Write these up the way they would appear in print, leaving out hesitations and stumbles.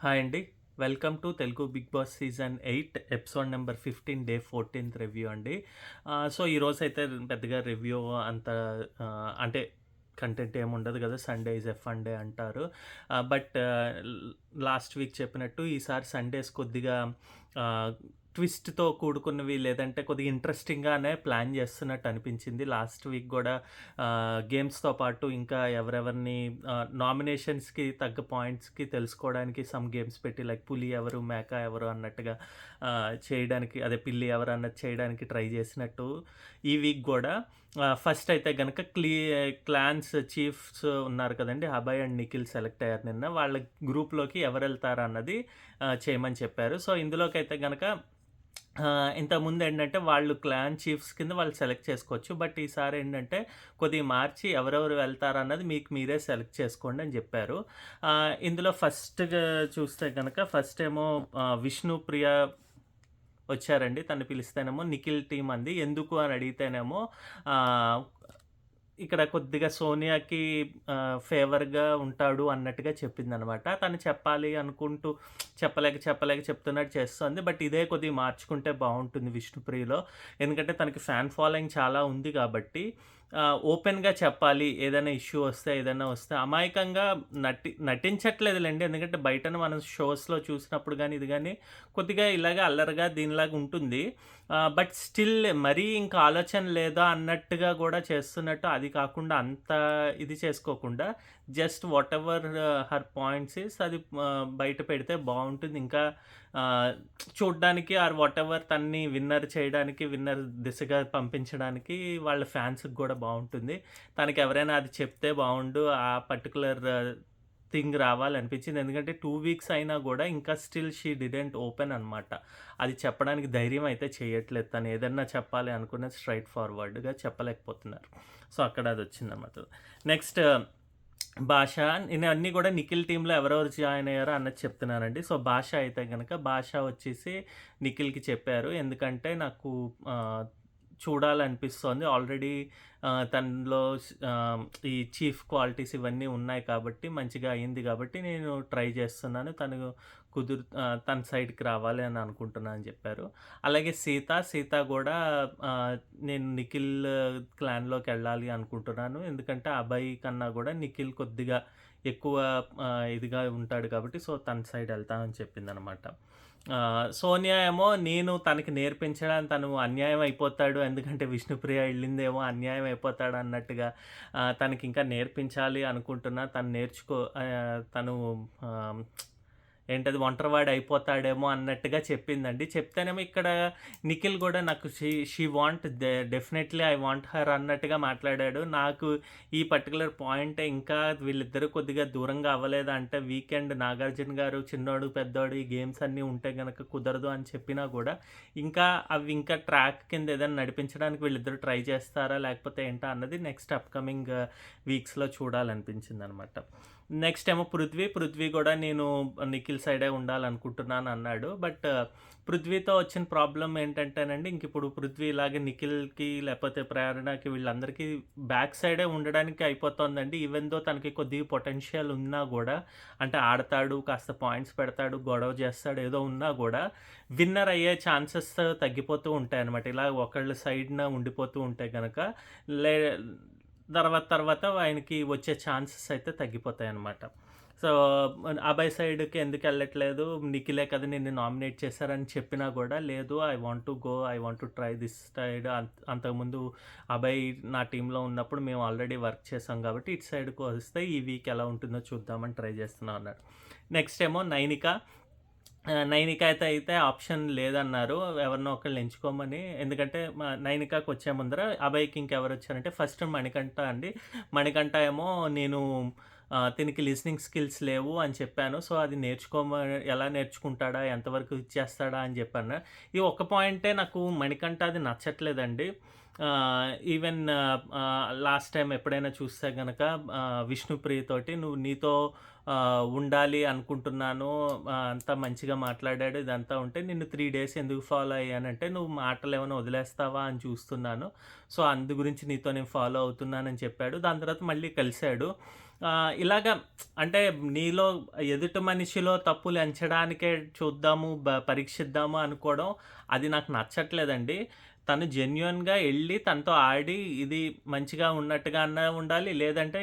Hi అండి. Welcome to Telugu Bigg Boss season 8 episode number 15 day 14థ్ review అండి. So, ఈరోజైతే పెద్దగా రివ్యూ అంత అంటే కంటెంట్ ఏముండదు కదా! Sunday is a fun day అంటారు. బట్ లాస్ట్ వీక్ చెప్పినట్టు ఈసారి సండేస్ కొద్దిగా ఆహ్, ట్విస్ట్‌తో కూడుకున్నవి లేదంటే కొద్దిగా ఇంట్రెస్టింగ్‌గానే ప్లాన్ చేస్తున్నట్టు అనిపించింది. లాస్ట్ వీక్ గూడా గేమ్స్‌తో పాటు ఇంకా ఎవరెవరిని నామినేషన్స్‌కి తగ్గ పాయింట్స్‌కి తెలుసుకోవడానికి సమ్ గేమ్స్ పెట్టి లైక్ పులి ఎవరు, మేక ఎవరు అన్నట్టుగా చేయడానికి అదే పిల్లి ఎవరు అన్నది చేయడానికి ట్రై చేసినట్టు ఈ వీక్ గూడా ఫస్ట్ అయితే గనక క్లాన్స్ చీఫ్స్ ఉన్నారు కదండీ! అభయ్ అండ్ నిఖిల్ సెలెక్ట్ అయ్యారు నిన్న. వాళ్ళ గ్రూప్‌లోకి ఎవరెళ్తారన్నది చేయమని చెప్పారు. సో, ఇందులోకైతే గనక ఇంతకుముందేంటంటే వాళ్ళు క్లాన్ చీఫ్స్ కింద వాళ్ళు సెలెక్ట్ చేసుకోవచ్చు. బట్ ఈసారేంటంటే కొద్దిగా మార్చి ఎవరెవరు వెళ్తారన్నది మీకు మీరే సెలెక్ట్ చేసుకోండి అని జెప్పారు. ఇందులో ఫస్ట్‌గా చూస్తే గనక ఫస్టేమో విష్ణుప్రియ వచ్చారండి. తను పిలిస్తేనేమో నిఖిల్ టీమ్ అంది. ఎందుకు అని అడిగితేనేమో ఆహ్, ఇక్కడ కొద్దిగా సోనియాకి ఫేవర్‌గా ఉంటాడు అన్నట్టుగా చెప్పిందనమాట. తను చెప్పాలి అనుకుంటూ చెప్పలేక చెప్తున్నట్టు చేస్తోంది. బట్ ఇదే కొద్దిగా మార్చుకుంటే బావుంటుంది విష్ణుప్రియలో. ఎందుకంటే తనకి ఫ్యాన్ ఫాలోయింగ్ చాలా ఉంది గాబట్టి ఓపెన్‌గా చెప్పాలి. ఏదైనా ఇష్యూ వస్తే, ఏదైనా వస్తే అమాయకంగా నటించట్లేదులెండి. ఎందుకంటే బయటన మనం షోస్‌లో చూసినప్పుడు గాని, ఇది గాని కొద్దిగా ఇలాగ అల్లరిగా దీనిలాగా ఉంటుంది. బట్ స్టిల్ మరీ ఇంకా ఆలోచన లేదా అన్నట్టుగా గూడా చేస్తున్నట్టు అది కాకుండా అంత ఇది చేసుకోకుండా just whatever her points is అది బయట పెడితే బావుంటుంది. ఇంకా ఆహ్, చూడ్డానికి ఆర్ వాటెవర్ తనని విన్నర్ చేయడానికి, విన్నర్ దిశగా పంపించడానికి వాళ్ళ ఫ్యాన్స్‌కి గూడా బావుంటుంది. తనకెవరైనా అది చెప్తే బావుండు. ఆ పర్టిక్యులర్ థింగ్ రావాలనిపించింది. ఎందుకంటే 2 వీక్స్ అయినా గూడా ఇంకా స్టిల్ షీ డిడ్‌ంట్ ఓపెన్ అనమాట. అది చెప్పడానికి ధైర్యం అయితే చేయట్లేదు. తను ఏదన్నా చెప్పాలి అనుకున్నది స్ట్రెయిట్ ఫార్వర్డ్‌గా చెప్పలేకపోతున్నారు. సో, అక్కడ అదొచ్చిందనమాట. నెక్స్ట్ భాష నేనన్నీ గూడా నిఖిల్ టీమ్‌లో ఎవరెవరు జాయిన్ అయ్యారో అన్నది చెప్తున్నానండి. సో, భాష అయితే గనక భాష వచ్చేసి నిఖిల్‌కి చెప్పారు. ఎందుకంటే నాకు ఆహ్, చూడాలనిపిస్తోంది. ఆల్రెడీ తనలో ఈ చీఫ్ క్వాలిటీస్ ఇవన్నీ ఉన్నాయి కాబట్టి మంచిగా అయింది గాబట్టి నేను ట్రై చేస్తున్నాను. తన సైడ్‌కి రావాలి అని అనుకుంటున్నా అని జెప్పారు. అలాగే సీత గూడా నేను నిఖిల్ క్లాన్‌లోకెళ్ళాలి అనుకుంటున్నాను. ఎందుకంటే అభయ్ కన్నా గూడా నిఖిల్ కొద్దిగా ఎక్కువ ఇదిగా ఉంటాడు కాబట్టి సో, తన సైడ్ ఎళ్తా అని చెప్పిందనమాట. సోనియా ఏమో నేను తనకి నేర్పించడానికి తను అన్యాయం అయిపోతాడు. ఎందుకంటే విష్ణుప్రియ ఎళ్ళిందేమో అన్యాయం అయిపోతాడు అన్నట్టుగా తనకింకా నేర్పించాలి అనుకుంటున్నా. తను ఆహ్, ఏంటది ఒంటరివాడు అయిపోతాడేమో అన్నట్టుగా చెప్పిందండి. చెప్తేనేమో ఇక్కడ నిఖిల్ గూడా నాకు she want definitely I want her అన్నట్టుగా మాట్లాడాడు. నాకు ఈ పర్టిక్యులర్ పాయింటే ఇంకా వీళ్ళిద్దరూ కొద్దిగా దూరంగా అవ్వలేదా అంటే వీకెండ్ నాగార్జున గారు చిన్నోడు, పెద్దోడు ఈ గేమ్స్ అన్నీ ఉంటే గనక కుదరదు అని చెప్పినా గూడా ఇంకా ట్రాక్ కింద ఏదైనా నడిపించడానికి వీళ్ళిద్దరూ ట్రై చేస్తారా? లేకపోతే ఏంటా? అన్నది నెక్స్ట్ అప్‌కమింగ్ వీక్స్‌లో చూడాలనిపించిందనమాట. నెక్స్ట్ ఏమో పృథ్వీ గూడా నేను నిఖిల్ సైడే ఉండాలనుకుంటున్నాను అన్నాడు. బట్ పృథ్వీతో వచ్చిన ప్రాబ్లమ్ ఏంటంటేనండి ఇంకిప్పుడు పృథ్వీ ఇలాగే నిఖిల్‌కి లేపోతే ప్రేరణకి వీళ్ళందరికీ బ్యాక్ సైడే ఉండడానికి అయిపోతోందండి. ఈవెన్ దో తనకి కొద్దిగా పొటెన్షియల్ ఉన్నా గూడా అంటే ఆడతాడు, కాస్త పాయింట్స్ పెడతాడు, గొడవ చేస్తాడు ఏదో ఉన్నా గూడా విన్నర్ అయ్యే ఛాన్సెస్ తగ్గిపోతూ ఉంటాయన్నమాట. ఇలా ఒకళ్ళ సైడ్‌న ఉండిపోతూ ఉంటే గనక లే తర్వాత ఆయనకి వచ్చే ఛాన్సెస్ అయితే తగ్గిపోతాయన్నమాట. సో, అభయ్ సైడ్‌కి ఎందుకెళ్ళట్లేదు, నిఖిలే కదా నిన్ను నామినేట్ చేశారని చెప్పినా గూడా, లేదు I want to try this side అంతకుముందు అభయ్ నా టీమ్‌లో ఉన్నప్పుడు మేము ఆల్రెడీ వర్క్ చేసాం గాబట్టి, ఇటు సైడ్‌కి వస్తే ఈ వీక్ ఎలా ఉంటుందో చూద్దామని ట్రై చేస్తున్నా అన్నాడు. నెక్స్ట్ ఏమో నైనిక. నైనికతో అయితే ఆప్షన్ లేదన్నారు. ఎవరినో ఒకళ్ళని ఎంచుకోమని. ఎందుకంటే నైనికకొచ్చే ముందర అభయ్‌కి ఇంకెవరొచ్చారంటే ఫస్ట్ మణికంఠ అండి. మణికంఠ ఏమో నేను తినికి లిజనింగ్ స్కిల్స్ లేవు అని చెప్పాను. సో, అది ఎలా నేర్చుకుంటాడా? ఎంతవరకు ఇచ్చేస్తాడా? అని చెప్పాను. ఈ ఒక్క పాయింటే నాకు మణికంఠది నచ్చట్లేదండి. ఈవెన్ లాస్ట్ టైమ్ ఎప్పుడైనా చూస్తే గనక విష్ణుప్రియ తోటి నీతో ఉండాలి అనుకుంటున్నాను. అంతా మంచిగా మాట్లాడాడు ఇదంతా ఉంటే నిన్ను 3 డేస్ ఎందుకు ఫాలో అయ్యానంటే, నువ్వు మాటలేమైనా వదిలేస్తావా అని చూస్తున్నాను. సో, అందు గురించి నీతో నేను ఫాలో అవుతున్నానని చెప్పాడు. దాని తర్వాత మళ్ళీ కలిసాడు. ఇలాగా అంటే నీలో ఎదుటి మనిషిలో తప్పులు ఎంచడానికే చూద్దాము, పరీక్షిద్దాము అనుకోవడం అది నాకు నచ్చట్లేదండి. తను జెన్యూన్‌గా ఎళ్లి తనతో ఆడి ఇది మంచిగా ఉన్నట్టుగా అన్నా ఉండాలి. లేదంటే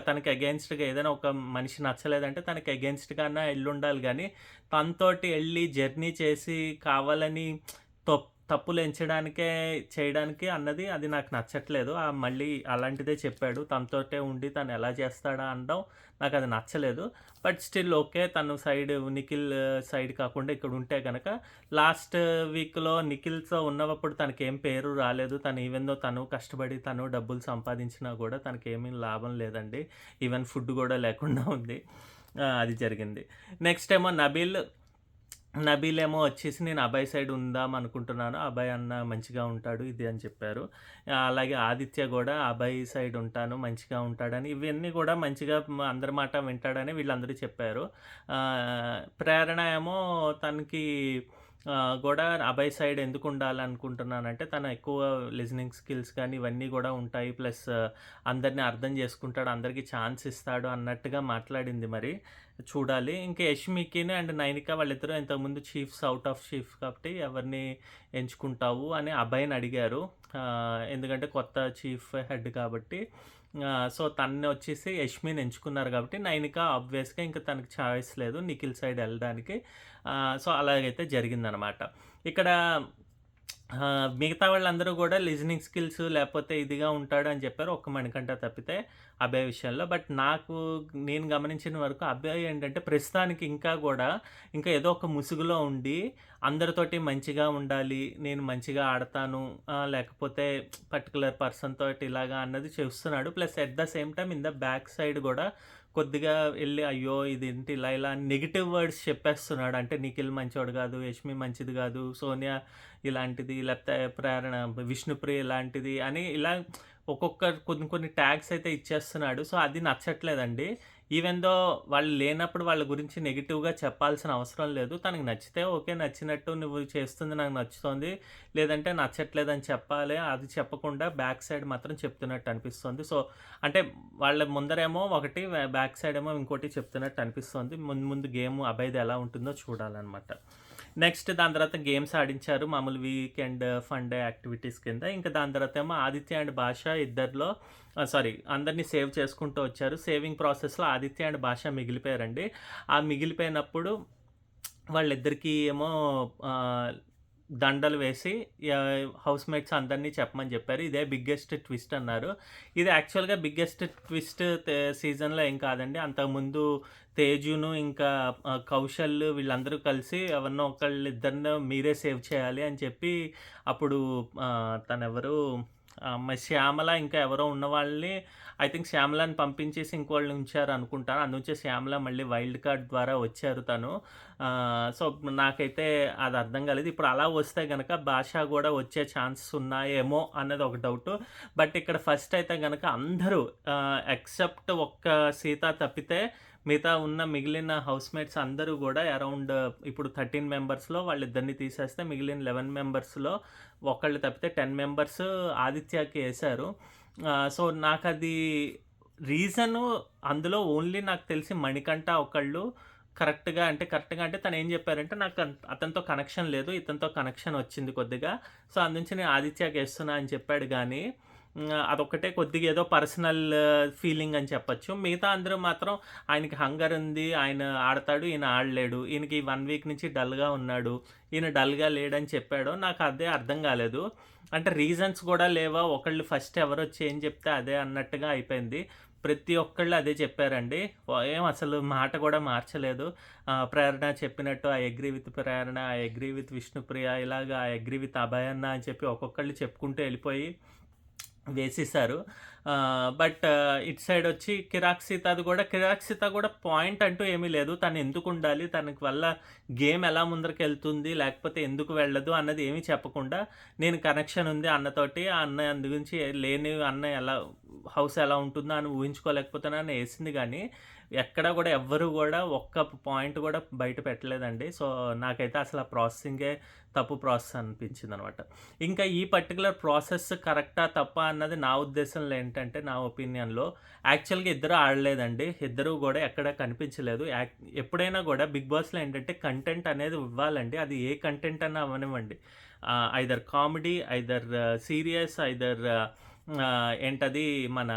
తనకి ఎగెయిన్స్ట్‌గా ఏదైనా ఒక మనిషి నచ్చలేదంటే తనకి ఎగెయిన్స్ట్‌గా అన్నా ఎళ్ళుండాలి గానీ, తనతోటి ఎళ్లి జర్నీ చేసి కావాలని తప్పులు ఎంచడానికే చేయడానికి అన్నది అది నాకు నచ్చట్లేదు. మళ్ళీ అలాంటిదే చెప్పాడు. తనతోటే ఉండి తను ఎలా చేస్తాడా అనడం నాకది నచ్చలేదు. But still okay. తను నిఖిల్ సైడ్ కాకుండా ఇక్కడుంటే గనక లాస్ట్ వీక్‌లో నిఖిల్‌తో ఉన్నప్పుడు తనకేం పేరు రాలేదు. తను ఈవెన్ దో తను కష్టపడి తను డబ్బులు సంపాదించినా గూడా తనకేమీ లాభం లేదండి. ఈవెన్ ఫుడ్ గూడా లేకుండా ఉంది. అది జరిగింది. నెక్స్ట్ ఏమో నబీల్ ఏమో వచ్చేసి నేను అభయ్ సైడ్ ఉందాం అనుకుంటున్నాను. అభయ్ అన్న మంచిగా ఉంటాడు ఇది అని చెప్పారు. అలాగే ఆదిత్య గూడా అభయ్ సైడ్ ఉంటాను మంచిగా ఉంటాడని ఇవన్నీ గూడా మంచిగా అందరి మాట వింటాడని వీళ్ళందరూ చెప్పారు. ప్రేరణ ఏమో తనకి గూడా అభయ్ సైడ్ ఎందుకు ఉండాలనుకుంటున్నానంటే తను ఎక్కువ లిజనింగ్ స్కిల్స్ కానీ ఇవన్నీ గూడా ఉంటాయి. ప్లస్ అందరిని అర్థం చేసుకుంటాడు. అందరికీ ఛాన్స్ ఇస్తాడు అన్నట్టుగా మాట్లాడింది మరి. చూడాలి. ఇంకా యష్మికిని అండ్ నైనిక వాళ్ళిద్దరూ ఇంతకుముందు ఔట్ ఆఫ్ చీఫ్ కాబట్టి ఎవరిని ఎంచుకుంటావు అని అభయ్‌ని అడిగారు. ఎందుకంటే కొత్త చీఫ్ హెడ్ కాబట్టి. సో, తనని వచ్చేసి యష్మిని ఎంచుకున్నారు కాబట్టి నైనిక ఆబ్వియస్‌గా ఇంక తనకి చాయిస్ లేదు నిఖిల్ సైడ్ ఎళ్ళడానికి. సో, అలాగైతే జరిగిందనమాట. ఇక్కడ మిగతా వాళ్ళందరూ గూడా లిజనింగ్ స్కిల్స్ లేపోతే ఇదిగా ఉంటాడు అని చెప్పారు. ఒక్క మణికంఠ తప్పితే అభయ్ విషయంలో. బట్ నేను గమనించిన వరకు అభయ్ ఏంటంటే ప్రస్తుతానికి ఇంకా గూడా ఇంకా ఏదో ఒక ముసుగులో ఉండి అందరితోటి మంచిగా ఉండాలి. నేను మంచిగా ఆడతాను. లేకపోతే పర్టిక్యులర్ పర్సన్ తోటి ఇలాగా అన్నది చేస్తున్నాడు. Plus at the same time in the back side గూడా కొద్దిగా ఎళ్లి అయ్యో! ఇదేంటి ఇలా అని నెగెటివ్ వర్డ్స్ చెప్పేస్తున్నాడు. అంటే నిఖిల్ మంచోడు గాదు, యష్మి మంచిది గాదు, సోనియా ఇలాంటిది లేకపోతే ప్రేరణ, విష్ణుప్రియ ఇలాంటిది అని ఇలా కొన్ని కొన్ని ట్యాగ్స్ అయితే ఇచ్చేస్తున్నాడు. సో, అది నచ్చట్లేదండి. ఈవెన్ దో వాళ్ళు లేనప్పుడు వాళ్ళ గురించి నెగెటివ్‌గా చెప్పాల్సిన అవసరం లేదు. తనకి నచ్చితే ఓకే. నచ్చినట్టు నువ్వు చేస్తుంది నాకు నచ్చుతోంది. లేదంటే నచ్చట్లేదని చెప్పాలి. అది చెప్పకుండా బ్యాక్ సైడ్ మాత్రం చెప్తున్నట్టు అనిపిస్తుంది. సో, అంటే వాళ్ళ ముందరేమో ఒకటి, బ్యాక్ సైడ్ ఏమో ఇంకోటి చెప్తున్నట్టు అనిపిస్తుంది. ముందు ముందు గేమ్ అభయ్‌ది ఎలా ఉంటుందో చూడాలనమాట. నెక్స్ట్ దాని తర్వాత గేమ్స్ ఆడించారు. మామూలు వీకెండ్ ఫన్ డే యాక్టివిటీస్ కింద. ఇంకా దాని తర్వాత ఏమో ఆదిత్య అండ్ భాష ఇద్దరిలో అందరిని సేవ్ చేసుకుంటూ వచ్చారు. సేవింగ్ ప్రాసెస్‌లో ఆదిత్య అండ్ భాష మిగిలిపోయారండి. ఆ మిగిలిపోయినప్పుడు వాళ్ళిద్దరికీ ఏమో దండలు వేసి హౌస్‌మేట్స్ అందరిని చెప్పమని చెప్పారు. ఇదే బిగ్గెస్ట్ ట్విస్ట్ అన్నారు. ఇది యాక్చువల్‌గా బిగ్గెస్ట్ ట్విస్ట్ సీజన్‌లో ఏం కాదండి. అంతకుముందు తేజును ఇంకా కౌశల్ వీళ్ళందరూ కలిసి ఎవరినో ఒకళ్ళిద్దరిని మీరే సేవ్ చేయాలి అని చెప్పి అప్పుడు తనెవరు శ్యామల ఇంకా ఎవరో ఉన్నవాళ్ళని ఐ థింక్ శ్యామలని పంపించేసి ఇంకోళ్ళని ఉంచారనుకుంటాను. అందుంచే శ్యామల మళ్ళీ వైల్డ్ కార్డ్ ద్వారా వచ్చారు తను. సో, నాకైతే అది అర్థం కాలేదు. ఇప్పుడు అలా వస్తే గనక భాష గూడా వచ్చే ఛాన్సెస్ ఉన్నాయేమో అన్నది ఒక డౌటు. బట్ ఇక్కడ ఫస్ట్ అయితే గనక అందరూ ఎక్సెప్ట్ ఒక్క సీత తప్పితే మిగతా ఉన్న మిగిలిన హౌస్‌మేట్స్ అందరూ గూడా అరౌండ్ ఇప్పుడు 13 మెంబర్స్‌లో వాళ్ళిద్దరిని తీసేస్తే మిగిలిన 11 మెంబర్స్‌లో ఒకళ్ళు తప్పితే 10 మెంబర్స్ ఆదిత్యకి ఏశారు. సో, నాకది రీజను అందులో ఓన్లీ నాకు తెలిసి మణికంఠ ఒకళ్ళు కరెక్ట్‌గా అంటే తనేం జెప్పారంటే నాకు అతనితో కనెక్షన్ లేదు. ఇతనితో కనెక్షన్ వచ్చింది కొద్దిగా. సో, అందుంచి నేను ఆదిత్యకేస్తున్నా అని చెప్పాడు గానీ అదొక్కటే కొద్దిగా ఏదో పర్సనల్ ఫీలింగ్ అని చెప్పొచ్చు. మిగతా అందరూ మాత్రం ఆయనకి హంగర్ ఉంది. ఆయన ఆడతాడు. ఈయన ఆడలేడు. ఈయనకి 1 వీక్ నుంచి డల్‌గా ఉన్నాడు. ఈయన డల్‌గా లేడని చెప్పాడో నాకు అదే అర్థం కాలేదు. అంటే రీజన్స్ కూడా లేవా? ఒకళ్ళు ఫస్ట్ ఎవరొచ్చి ఏం చెప్తే అదే అన్నట్టుగా అయిపోయింది. ప్రతి ఒక్కళ్ళు అదే చెప్పారండి. అసలు మాట కూడా మార్చలేదు. ప్రేరణ చెప్పినట్టు I agree with Prerana, I agree with Vishnupriya, ఇలాగ ఐ అగ్రీ విత్ అభయ్ అన్న అని చెప్పి ఒక్కొక్కళ్ళు చెప్పుకుంటూ వెళ్ళిపోయి వేసేసారు. బట్ ఇటు సైడ్ వచ్చి కిరాక్ సీత కూడా పాయింట్ అంటూ ఏమీ లేదు. తను ఎందుకు ఉండాలి, తనకి వల్ల గేమ్ ఎలా ముందరకెళ్తుంది, లేకపోతే ఎందుకు వెళ్ళదు అన్నది ఏమీ చెప్పకుండా నేను కనెక్షన్ ఉంది అన్నతోటి, ఆ అన్న అందు గురించి లేని అన్న హౌస్ ఎలా ఉంటుందో అని ఊహించుకోలేకపోతున్నాను అని వేసింది. కానీ ఎక్కడ గూడా ఎవ్వరు గూడా ఒక్క పాయింట్ గూడా బయట పెట్టలేదండి. సో, నాకైతే అసలు ఆ ప్రాసెసింగే తప్పు ప్రాసెస్ అనిపించిందనమాట. ఇంకా ఈ పర్టిక్యులర్ ప్రాసెస్ కరెక్టా? తప్పా? అన్నది నా ఉద్దేశంలో ఏంటంటే, నా ఒపీనియన్‌లో యాక్చువల్‌గా ఇద్దరు ఆడలేదండి. ఇద్దరు గూడా ఎక్కడ కనిపించలేదు. ఎప్పుడైనా గూడా 'బిగ్ బాస్‌లో' ఏంటంటే కంటెంట్ అనేది ఇవ్వాలండి. అది ఏ కంటెంట్ అన్నా అవ్వనివ్వండి. Either comedy, either serious, either ఏంటది మన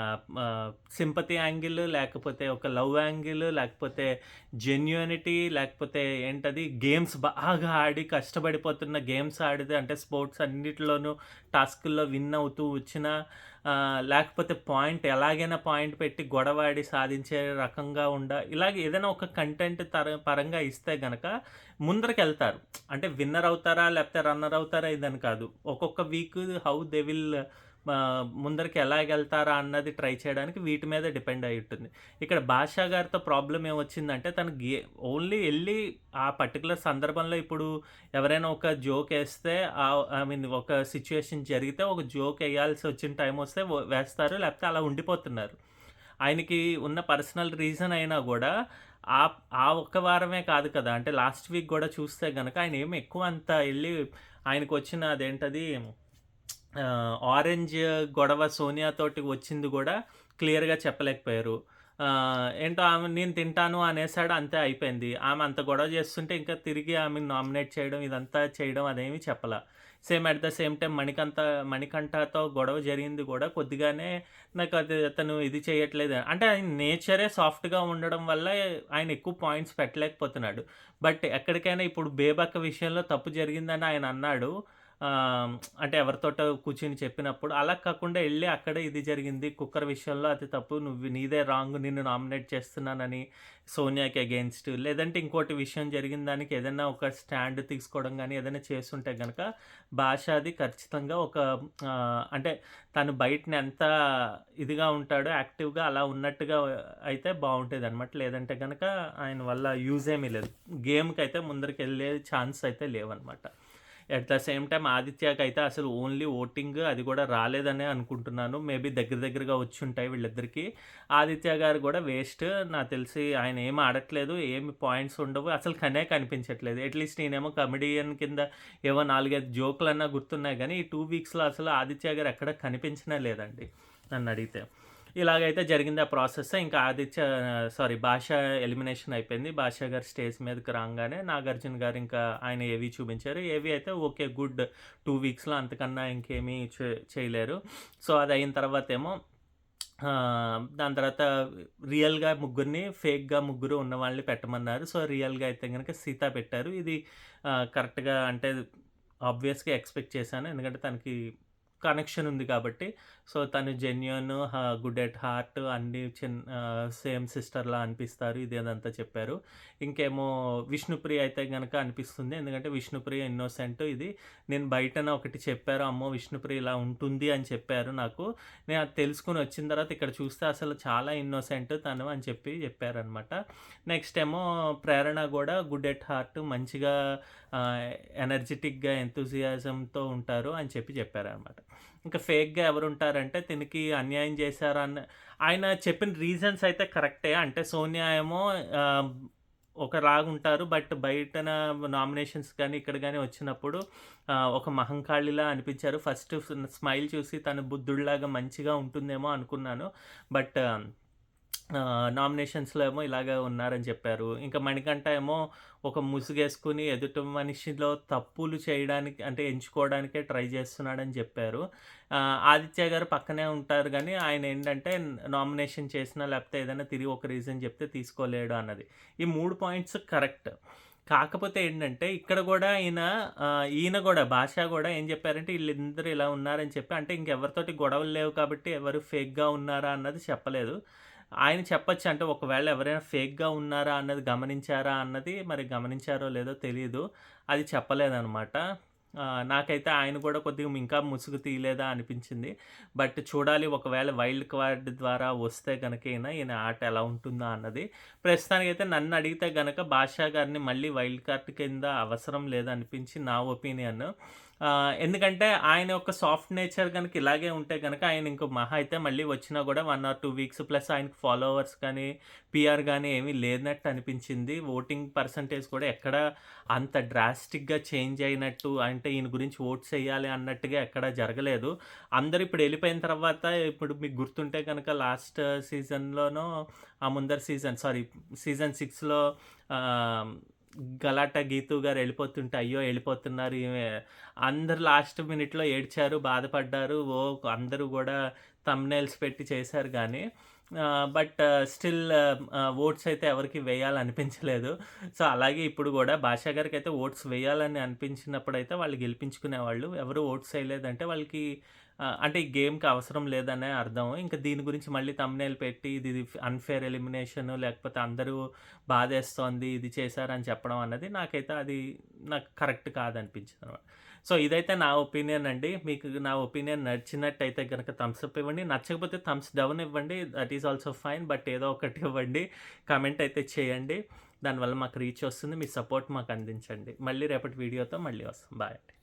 సింపతి యాంగిల్, లేకపోతే ఒక లవ్ యాంగిల్, లేకపోతే జెన్యూనిటీ, లేకపోతే ఏంటది గేమ్స్ బాగా ఆడి కష్టపడిపోతున్న గేమ్స్ ఆడితే అంటే స్పోర్ట్స్ అన్నిటిలోనూ టాస్కుల్లో విన్ అవుతూ వచ్చిన లేకపోతే పాయింట్ ఎలాగైనా పాయింట్ పెట్టి గొడవాడి సాధించే రకంగా ఇలాగ ఏదైనా ఒక కంటెంట్ పరంగా ఇస్తే గనక ముందరకెళ్తారు. అంటే విన్నర్ అవుతారా? లేకపోతే రన్నర్ అవుతారా? ఇదని కాదు. ఒక్కొక్క వీక్ హౌ దే విల్ ముందరికి ఎలాగెళ్తారా అన్నది ట్రై చేయడానికి వీటి మీద డిపెండ్ అయ్యి ఉంటుంది. ఇక్కడ 'బాషా' గారితో ప్రాబ్లమ్ ఏమొచ్చిందంటే తను ఓన్లీ ఎళ్లి ఆ పర్టిక్యులర్ సందర్భంలో ఇప్పుడు ఎవరైనా ఒక జోకేస్తే ఐ మీన్ ఒక సిట్యుయేషన్ జరిగితే ఒక జోకేయాల్సొచ్చిన టైమొస్తే వేస్తారు. లేకపోతే అలా ఉండిపోతున్నారు. ఆయనకి ఉన్న పర్సనల్ రీజన్ అయినా గూడా ఆ ఆ ఒక్క వారమే కాదు కదా! అంటే లాస్ట్ వీక్ గూడా చూస్తే గనక ఆయనేమి ఎక్కువ అంత ఎళ్లి ఆయనకొచ్చిన అదేంటది ఆరెంజ్ గొడవ సోనియా తోటి వచ్చింది గూడా క్లియర్‌గా చెప్పలేకపోయారు. ఏంటో ఆమె నేను తింటాను అనేసాడు అంతే అయిపోయింది. ఆమె అంత గొడవ చేస్తుంటే ఇంకా తిరిగి ఆమెని నామినేట్ చేయడం ఇదంతా చేయడం అదేమి చెప్పలా. Same at the same time మణికంఠతో గొడవ జరిగింది గూడా కొద్దిగానే నాకది అతను ఇది చేయట్లేదు. అంటే ఆయన నేచరే సాఫ్ట్‌గా ఉండడం వల్ల ఆయన ఎక్కువ పాయింట్స్ పెట్టలేకపోతున్నాడు. బట్ ఎక్కడికైనా ఇప్పుడు బేబక్క విషయంలో తప్పు జరిగిందని ఆయన అన్నాడు. అంటే ఎవరితోటో కూర్చొని చెప్పినప్పుడు, అలా కాకుండా ఎళ్లి అక్కడే ఇది జరిగింది. కుక్కర్ విషయంలో అది తప్పు. నీదే రాంగ్. నిన్ను నామినేట్ చేస్తున్నానని సోనియాకి అగెయిన్స్ట్ లేదంటే ఇంకోటి విషయం జరిగిన దానికి ఏదైనా ఒక స్టాండ్ తీసుకోవడం గాని, ఏదైనా చేసుంటే గనక భాషాది ఖచ్చితంగా ఒక అంటే తను బయటన ఎంత ఇదిగా ఉంటాడో యాక్టివ్‌గా అలా ఉన్నట్టుగా అయితే బావుంటదనమాట. లేదంటే గనక ఆయన వల్ల యూజ్ ఏమీ లేదు. గేమ్‌కైతే ముందరికెళ్ళే ఛాన్స్ అయితే లేవనమాట. ఎట్ ద సేమ్ టైమ్ ఆదిత్యకైతే అసలు ఓన్లీ ఓటింగ్ అది కూడా రాలేదనే అనుకుంటున్నాను. మేబీ దగ్గర దగ్గరగా వచ్చుంటాయి వీళ్ళిద్దరికీ. ఆదిత్య గారు కూడా వేస్ట్. నాకు తెలిసి ఆయన ఏమి ఆడట్లేదు. ఏమి పాయింట్స్ ఉండవు. అసలు కనిపించట్లేదు. అట్‌లీస్ట్ నేనేమో కమెడియన్ కింద ఏవో 4, 5 జోకులన్నా గుర్తున్నాయి గానీ, ఈ 2 వీక్స్‌లో అసలు ఆదిత్య గారు ఎక్కడ కనిపించనే లేదండి నన్నడిగితే. ఇలాగైతే జరిగింది ఆ ప్రాసెస్. ఇంకా భాషా ఎలిమినేషన్ అయిపోయింది. భాషా గారు స్టేజ్ మీదకి రాంగానే నాగార్జున గారు ఇంకా ఆయన ఏవి చూపించారు. ఏవి అయితే ఓకే. గుడ్ 2 వీక్స్‌లో అంతకన్నా ఇంకేమీ చేయలేరు. సో, అదయిన తర్వాతేమో దాని తర్వాత రియల్‌గా ముగ్గురిని, ఫేక్‌గా ముగ్గురు ఉన్న వాళ్ళని పెట్టమన్నారు. సో, రియల్‌గా అయితే గనక సీత పెట్టారు. ఇది కరెక్ట్‌గా అంటే ఆబ్వియస్‌గా ఎక్స్‌పెక్ట్ చేశాను. ఎందుకంటే తనకి కనెక్షన్ ఉంది కాబట్టి. సో, తను జెన్యూన్, గుడ్ ఎట్ హార్ట్ అన్నీ సేమ్ సిస్టర్‌లా అనిపిస్తారు. ఇదేదంతా చెప్పారు. ఇంకేమో విష్ణుప్రియ అయితే గనక అనిపిస్తుంది. ఎందుకంటే విష్ణుప్రియ ఇన్నోసెంట్. నేను బయటన ఒకటి చెప్పారు. అమ్మో! విష్ణుప్రియ ఇలా ఉంటుంది అని చెప్పారు నాకు. నేను అది తెలుసుకొని వచ్చిన తర్వాత ఇక్కడ చూస్తే అసలు చాలా ఇన్నోసెంట్ తను అని చెప్పారనమాట. నెక్స్ట్ ఏమో ప్రేరణ గూడా గుడ్ ఎట్ హార్ట్ మంచిగా ఎనర్జిటిక్‌గా, ఎంతూసియాజంతో ఉంటారు అని చెప్పారనమాట. ఇంకా ఫేక్‌గా ఎవరుంటారంటే తినికి అన్యాయం ఆయన చెప్పిన రీజన్స్ అయితే కరెక్టే. అంటే సోనియా ఏమో ఒకలాగుంటారు. బట్ బయటన నామినేషన్స్ గాని, ఇక్కడ గాని వచ్చినప్పుడు ఒక మహంకాళిలా అనిపించారు. ఫస్ట్ స్మైల్ చూసి తను బుద్ధుడిలాగా మంచిగా ఉంటుందేమో అనుకున్నాను. బట్ నామినేషన్స్‌లో ఏమో ఇలాగే ఉన్నారని చెప్పారు. ఇంకా మణికంఠ ఏమో ఒక ముసుగేసుకొని ఎదుటి మనిషిలో తప్పులు చేయడానికి అంటే ఎంచుకోవడానికే ట్రై చేస్తున్నాడని చెప్పారు. ఆదిత్య గారు పక్కనే ఉంటారు గానీ, ఆయనేంటంటే నామినేషన్ చేసినా లేకపోతే ఏదైనా తిరిగి ఒక రీజన్ చెప్తే తీసుకోలేడు అన్నది. ఈ 3 పాయింట్స్ కరెక్ట్. కాకపోతే ఏంటంటే ఇక్కడ గూడా ఈయన గూడా భాష గూడా ఏం చెప్పారంటే ఈళ్ళిద్దరూ ఇలా ఉన్నారని చెప్పి అంటే ఇంకెవరితోటి గొడవలు లేవు కాబట్టి ఎవరు ఫేక్‌గా ఉన్నారా అన్నది చెప్పలేదు. ఆయన చెప్పొచ్చు. అంటే ఒకవేళ ఎవరైనా ఫేక్‌గా ఉన్నారా అన్నది గమనించారా అన్నది మరి గమనించారో లేదో తెలీదు. అది చెప్పలేదనమాట. నాకైతే ఆయన కూడా కొద్దిగా ఇంకా ముసుగు తీయలేదా అనిపించింది. బట్ చూడాలి ఒకవేళ వైల్డ్ కార్డ్ ద్వారా వస్తే గనక ఈయన ఆట ఎలా ఉంటుందా అన్నది. ప్రస్తుతానికైతే నన్నడిగితే గనక భాషా గారిని మళ్ళీ వైల్డ్ కార్డ్ కింద అవసరం లేదనిపించి నా ఒపీనియన్. ఎందుకంటే ఆయన యొక్క సాఫ్ట్ నేచర్ గనుక ఇలాగే ఉంటే గనక ఆయన ఇంక మహా అయితే మళ్ళీ వచ్చినా గూడా 1 ఆర్ 2 వీక్స్ ప్లస్ ఆయనకి ఫాలోవర్స్ కానీ, పీఆర్ గానీ ఏమీ లేనట్టు అనిపించింది. ఓటింగ్ పర్సెంటేజ్ కూడా ఎక్కడ అంత డ్రాస్టిక్‌గా చేంజ్ అయినట్టు అంటే ఈయన గురించి ఓట్స్ ఎయ్యాలి అన్నట్టుగా ఎక్కడ జరగలేదు. అందరూ ఇప్పుడు ఎళ్ళిపోయిన తర్వాత ఇప్పుడు మీకు గుర్తుంటే గనక లాస్ట్ సీజన్‌లోనో ఆ ముందర సీజన్ 6లో ఆహ్, గలాటా గీతూ గారు ఎళ్ళిపోతుంటే, అయ్యో! ఎళ్ళిపోతున్నారు ఈమె అందరూ లాస్ట్ మినిట్‌లో ఏడ్చారు, బాధపడ్డారు. అందరూ గూడా థంబ్‌నెయిల్స్ పెట్టి చేశారు గానీ బట్ స్టిల్ ఓట్స్ అయితే ఎవరికీ వేయాలనిపించలేదు. సో, అలాగే ఇప్పుడు గూడా భాషా గారికైతే ఓట్స్ వేయాలని అనిపించినప్పుడైతే వాళ్ళు గెలిపించుకునేవాళ్ళు. ఎవరు ఓట్స్ ఎయలేదంటే వాళ్ళకి అంటే ఈ గేమ్‌కి అవసరం లేదనే అర్థం. ఇంక దీని గురించి మళ్ళీ థంబ్‌నెయిల్ పెట్టి ఇది అన్‌ఫెయిర్ ఎలిమినేషన్ లేకపోతే అందరూ బాధేస్తోంది, ఇది చేశారని చెప్పడం అన్నది నాకు కరెక్ట్ కాదనిపించిందనమాట. సో, ఇదైతే నా ఒపీనియన్ అండి. మీకు నా ఒపీనియన్ నచ్చినట్టయితే గనక థమ్స్ అప్ ఇవ్వండి. నచ్చకపోతే థమ్స్ డౌన్ ఇవ్వండి. That is also fine. But ఏదో ఒకటి ఇవ్వండి. కామెంట్ అయితే చేయండి. దానివల్ల మాకు రీచ్ వస్తుంది. మీ సపోర్ట్ మాకు అందించండి. మళ్ళీ రేపటి వీడియోతో మళ్ళీ వస్తాం. బాయ్ అండి.